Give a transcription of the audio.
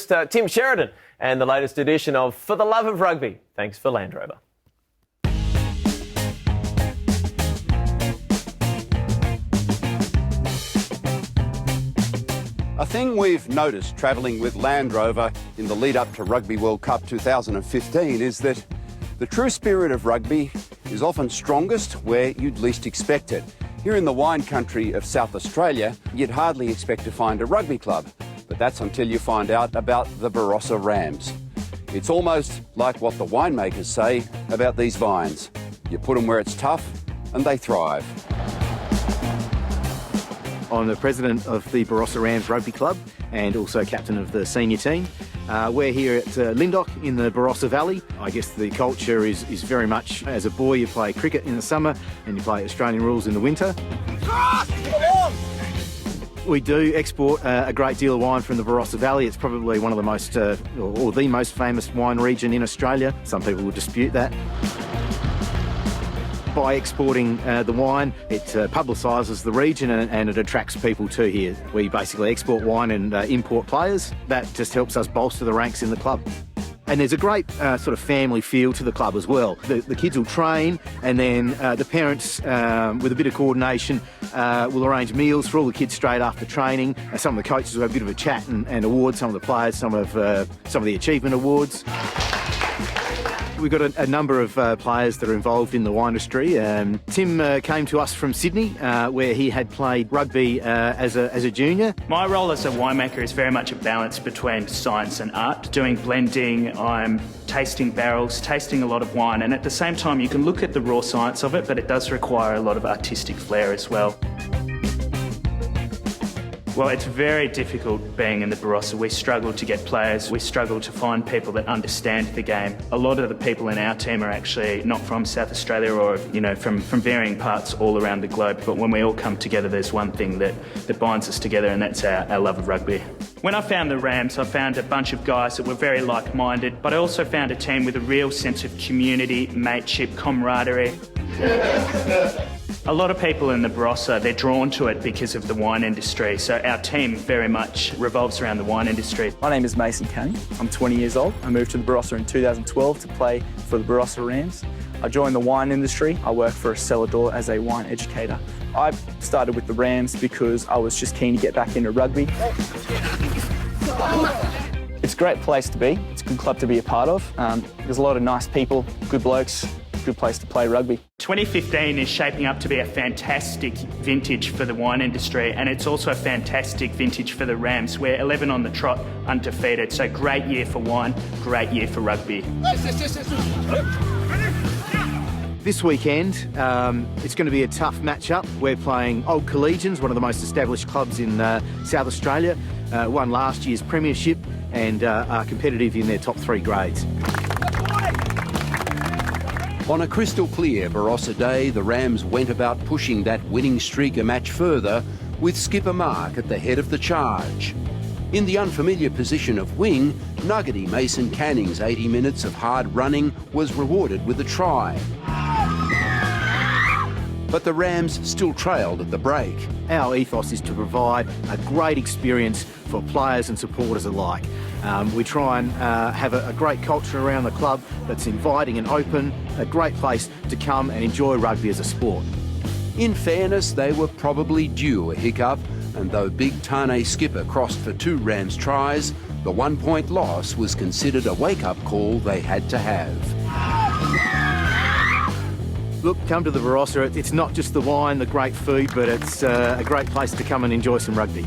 host, Tim Sheridan, and the latest edition of For the Love of Rugby. Thanks for Land Rover. A thing we've noticed travelling with Land Rover in the lead up to Rugby World Cup 2015 is that the true spirit of rugby is often strongest where you'd least expect it. Here in the wine country of South Australia, you'd hardly expect to find a rugby club, but that's until you find out about the Barossa Rams. It's almost like what the winemakers say about these vines. You put them where it's tough and they thrive. I'm the president of the Barossa Rams Rugby Club and also captain of the senior team. We're here at Lindock in the Barossa Valley. I guess the culture is very much, as a boy you play cricket in the summer and you play Australian rules in the winter. We do export a great deal of wine from the Barossa Valley. It's probably one of the most, or the most famous wine region in Australia. Some people will dispute that. By exporting the wine, it publicises the region and it attracts people to here. We basically export wine and import players. That just helps us bolster the ranks in the club. And there's a great sort of family feel to the club as well. The kids will train and then the parents, with a bit of coordination, will arrange meals for all the kids straight after training. Some of the coaches will have a bit of a chat and award some of the players some of the achievement awards. We've got a number of players that are involved in the wine industry. Tim came to us from Sydney, where he had played rugby as a junior. My role as a winemaker is very much a balance between science and art. Doing blending, I'm tasting barrels, tasting a lot of wine, and at the same time you can look at the raw science of it, but it does require a lot of artistic flair as well. Well, it's very difficult being in the Barossa. We struggle to get players. We struggle to find people that understand the game. A lot of the people in our team are actually not from South Australia or, from varying parts all around the globe. But when we all come together, there's one thing that binds us together, and that's our love of rugby. When I found the Rams, I found a bunch of guys that were very like-minded, but I also found a team with a real sense of community, mateship, camaraderie. A lot of people in the Barossa, they're drawn to it because of the wine industry, so our team very much revolves around the wine industry. My name is Mason Canning. I'm 20 years old. I moved to the Barossa in 2012 to play for the Barossa Rams. I joined the wine industry. I work for a cellar door as a wine educator. I started with the Rams because I was just keen to get back into rugby. It's a great place to be. It's a good club to be a part of. There's a lot of nice people, good blokes, good place to play rugby. 2015 is shaping up to be a fantastic vintage for the wine industry, and it's also a fantastic vintage for the Rams. We're 11 on the trot, undefeated, so great year for wine, great year for rugby. This weekend, it's going to be a tough matchup. We're playing Old Collegians, one of the most established clubs in South Australia, won last year's premiership and are competitive in their top 3 grades. On a crystal clear Barossa day, the Rams went about pushing that winning streak a match further with skipper Mark at the head of the charge. In the unfamiliar position of wing, nuggety Mason Canning's 80 minutes of hard running was rewarded with a try. But the Rams still trailed at the break. Our ethos is to provide a great experience for players and supporters alike. We try and have a great culture around the club that's inviting and open, a great place to come and enjoy rugby as a sport. In fairness, they were probably due a hiccup, and though Big Tane skipper crossed for 2 Rams tries, the 1-point loss was considered a wake-up call they had to have. Look, come to the Barossa. It's not just the wine, the great food, but it's a great place to come and enjoy some rugby.